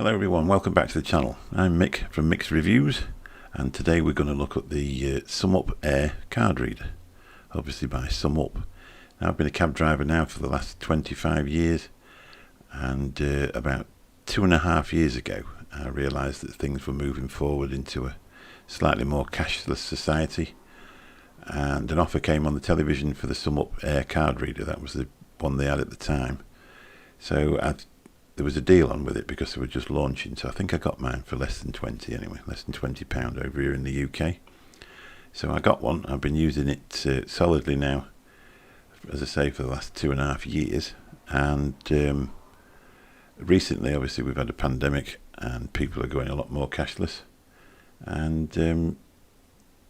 Hello everyone, welcome back to the channel. I'm Mick from Mick's Reviews, and today we're going to look at the sumup Air card reader, obviously by Sumup. Now, I've been a cab driver now for the last 25 years, and about 2.5 years ago I realised that things were moving forward into a slightly more cashless society, and an offer came on the television for the Sumup Air card reader. That was the one they had at the time. So there was a deal on with it because they were just launching, so I think I got mine for less than 20 anyway, less than £20 over here in the UK. So I got one. I've been using it solidly now, as I say, for the last 2.5 years, and recently obviously we've had a pandemic and people are going a lot more cashless, and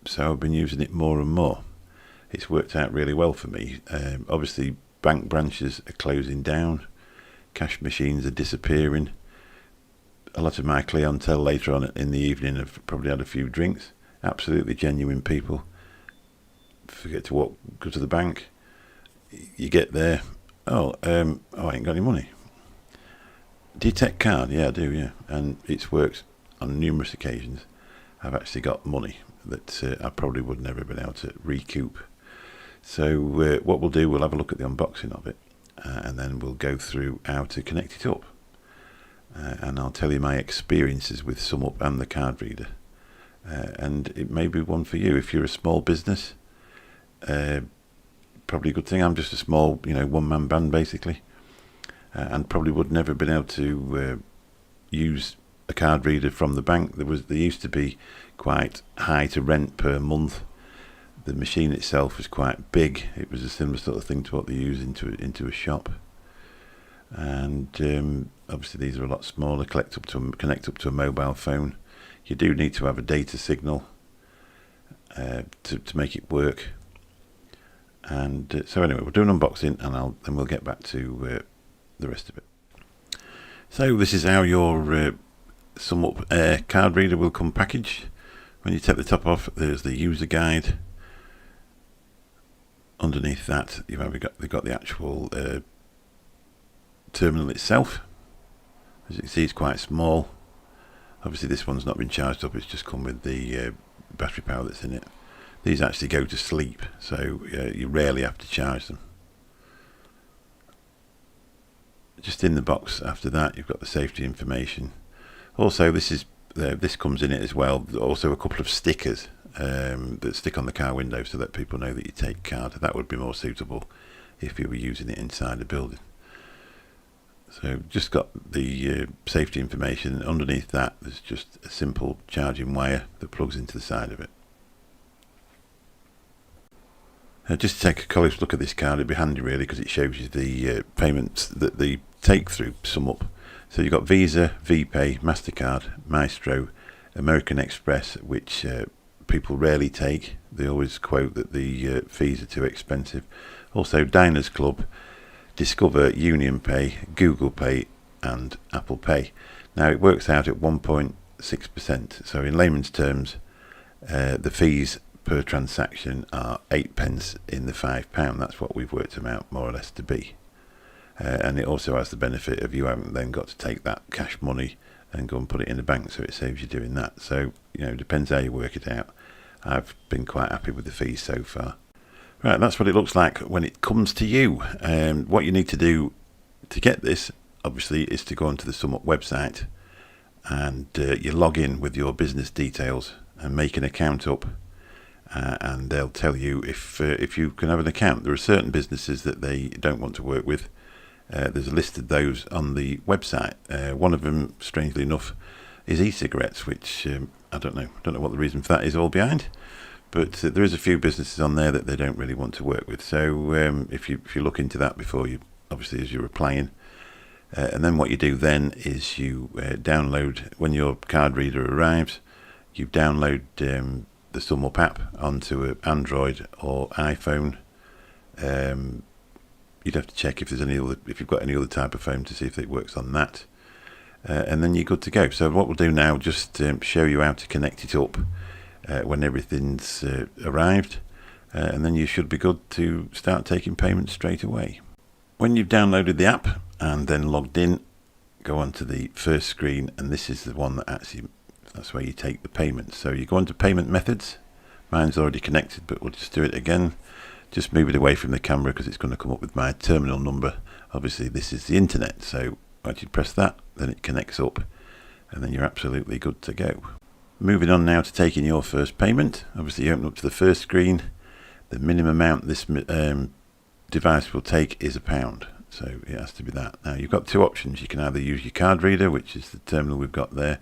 so I've been using it more and more. It's worked out really well for me. Obviously bank branches are closing down, cash machines are disappearing. A lot of my clientele later on in the evening have probably had a few drinks. Absolutely genuine people. Forget to go to the bank. You get there. Oh, I ain't got any money. Do you take card? Yeah, I do, yeah. And it's worked on numerous occasions. I've actually got money that I probably would never have been able to recoup. So what we'll do, we'll have a look at the unboxing of it. And then we'll go through how to connect it up, and I'll tell you my experiences with Sumup and the card reader, and it may be one for you if you're a small business. Probably a good thing. I'm just a small, one-man band basically, and probably would never have been able to use a card reader from the bank. They used to be quite high to rent per month. The machine itself was quite big. It was a similar sort of thing to what they use into a shop, and obviously these are a lot smaller. Connect up to a mobile phone. You do need to have a data signal to make it work. And so anyway, we'll do an unboxing, and then we'll get back to the rest of it. So this is how your Sumup Air card reader will come packaged. When you take the top off, there's the user guide. Underneath that, they've got the actual terminal itself. As you can see, it's quite small. Obviously this one's not been charged up, it's just come with the battery power that's in it. These actually go to sleep, so you rarely have to charge them. Just in the box after that, you've got the safety information. Also, this comes in it as well, also a couple of stickers that stick on the car window so that people know that you take card. That would be more suitable if you were using it inside a building. So just got the safety information. Underneath that there's just a simple charging wire that plugs into the side of it. Just to take a close look at this card, it'd be handy really, because it shows you the payments that they take through Sumup. So you've got Visa, VPay, MasterCard, Maestro, American Express, which people rarely take. They always quote that the fees are too expensive. Also Diners Club, Discover, Union Pay, Google Pay and Apple Pay. Now it works out at 1.6%, so in layman's terms the fees per transaction are 8p in the £5. That's what we've worked them out more or less to be, and it also has the benefit of you haven't then got to take that cash money and go and put it in the bank, so it saves you doing that. So it depends how you work it out. I've been quite happy with the fees so far. Right, that's what it looks like when it comes to you. What you need to do to get this, obviously, is to go onto the Sumup website, and you log in with your business details and make an account up, and they'll tell you if you can have an account. There are certain businesses that they don't want to work with. There's a list of those on the website. One of them, strangely enough, is e-cigarettes, which I don't know what the reason for that is all behind, but there is a few businesses on there that they don't really want to work with. So if you look into that before you, obviously, as you're applying, and then what you do then is you download, when your card reader arrives, you download the Sumup app onto an Android or iPhone. You'd have to check if you've got any other type of phone to see if it works on that, and then you're good to go. So what we'll do now, just show you how to connect it up when everything's arrived, and then you should be good to start taking payments straight away. When you've downloaded the app and then logged in, go on to the first screen, and this is the one that actually, that's where you take the payment. So you go on to payment methods. Mine's already connected, but we'll just do it again. Just move it away from the camera because it's going to come up with my terminal number. Obviously this is the internet, so once you press that, then it connects up, and then you're absolutely good to go. Moving on now to taking your first payment. Obviously you open up to the first screen. The minimum amount this device will take is £1, so it has to be that. Now you've got two options. You can either use your card reader, which is the terminal we've got there,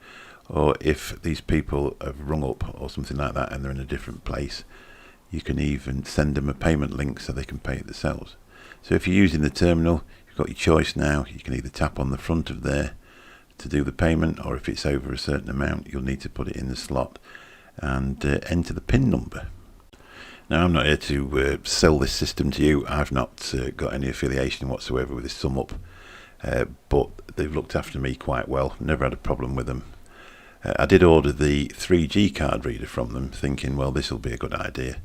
or if these people have rung up or something like that and they're in a different place, you can even send them a payment link so they can pay it themselves. So if you're using the terminal, you've got your choice now. You can either tap on the front of there to do the payment, or if it's over a certain amount, you'll need to put it in the slot and enter the PIN number. Now, I'm not here to sell this system to you. I've not got any affiliation whatsoever with this sumup, but they've looked after me quite well. Never had a problem with them. I did order the 3G card reader from them, thinking, well, this will be a good idea.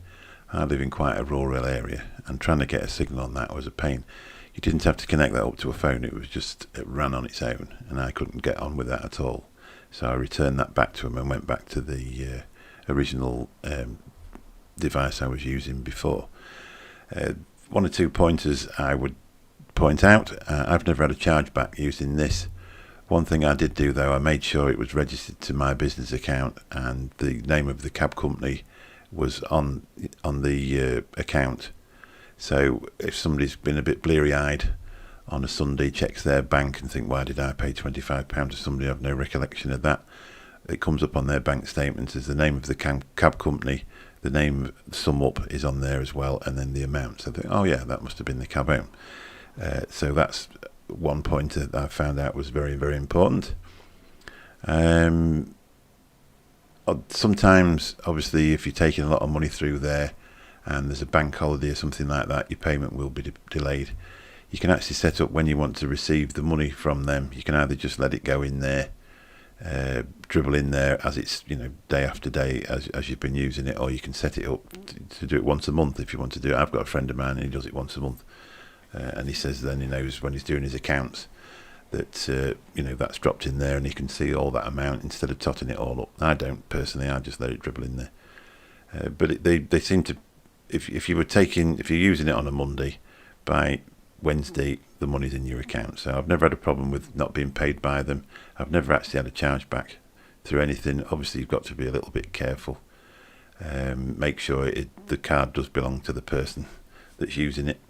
I live in quite a rural area, and trying to get a signal on that was a pain. You didn't have to connect that up to a phone. It was just, it ran on its own, and I couldn't get on with that at all. So I returned that back to them and went back to the original device I was using before. One or two pointers I would point out. I've never had a chargeback using this. One thing I did do though, I made sure it was registered to my business account, and the name of the cab company was on the account. So if somebody's been a bit bleary-eyed on a Sunday, checks their bank and think, why did I pay £25 to somebody? I've no recollection of that. It comes up on their bank statements as the name of the cab company, the name sumup is on there as well, and then the amount. So they think, oh yeah, that must have been the cab own. So that's one point that I found out was very, very important. Sometimes, obviously, if you're taking a lot of money through there and there's a bank holiday or something like that, your payment will be delayed. You can actually set up when you want to receive the money from them. You can either just let it go in there, dribble in there as it's, you know, day after day as you've been using it, or you can set it up to do it once a month if you want to do it. I've got a friend of mine and he does it once a month, and he says then he knows when he's doing his accounts that you know, that's dropped in there and he can see all that amount instead of totting it all up. I don't personally. I just let it dribble in there. But they seem to, if you're using it on a Monday, by Wednesday the money's in your account. So I've never had a problem with not being paid by them. I've never actually had a charge back through anything. Obviously you've got to be a little bit careful. Make sure the card does belong to the person that's using it,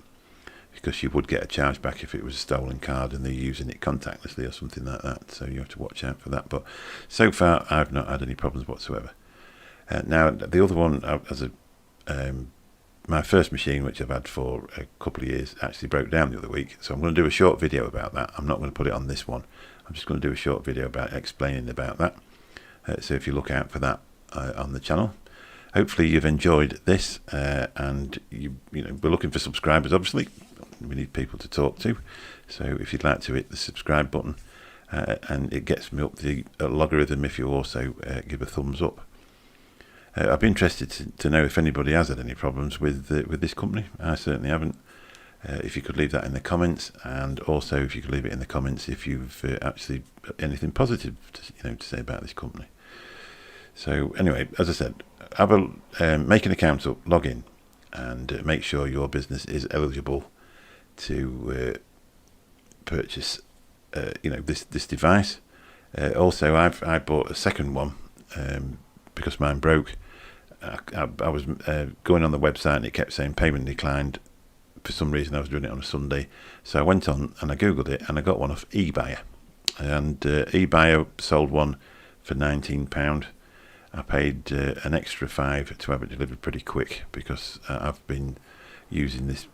because you would get a charge back if it was a stolen card and they're using it contactlessly or something like that. So you have to watch out for that. But so far I've not had any problems whatsoever. Now the other one, my first machine, which I've had for a couple of years, actually broke down the other week. So I'm going to do a short video about that. I'm not going to put it on this one. I'm just going to do a short video about explaining about that. So if you look out for that on the channel. Hopefully you've enjoyed this, and you know, we're looking for subscribers. Obviously we need people to talk to, so if you'd like to hit the subscribe button, and it gets me up the logarithm if you also give a thumbs up. I'd be interested to know if anybody has had any problems with this company. I certainly haven't. If you could leave that in the comments, and also if you could leave it in the comments if you've actually anything positive to say about this company. So anyway, as I said, make an account up, log in, and make sure your business is eligible to purchase this device. Also I bought a second one because mine broke. I was going on the website and it kept saying payment declined. For some reason I was doing it on a Sunday, so I went on and I googled it and I got one off eBuyer, and eBuyer sold one for £19. I paid an extra £5 to have it delivered pretty quick, because I've been using this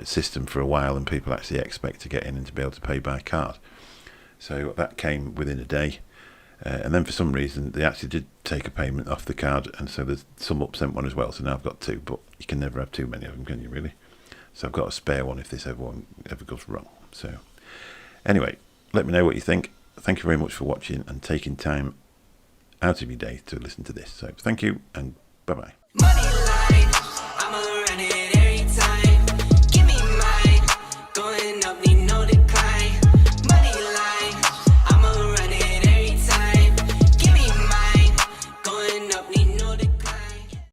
system for a while and people actually expect to get in and to be able to pay by card. So that came within a day, and then for some reason they actually did take a payment off the card, and so there's sumup sent one as well. So now I've got two, but you can never have too many of them, can you really? So I've got a spare one if this ever goes wrong. So anyway, let me know what you think. Thank you very much for watching and taking time out of your day to listen to this. So thank you, and bye bye.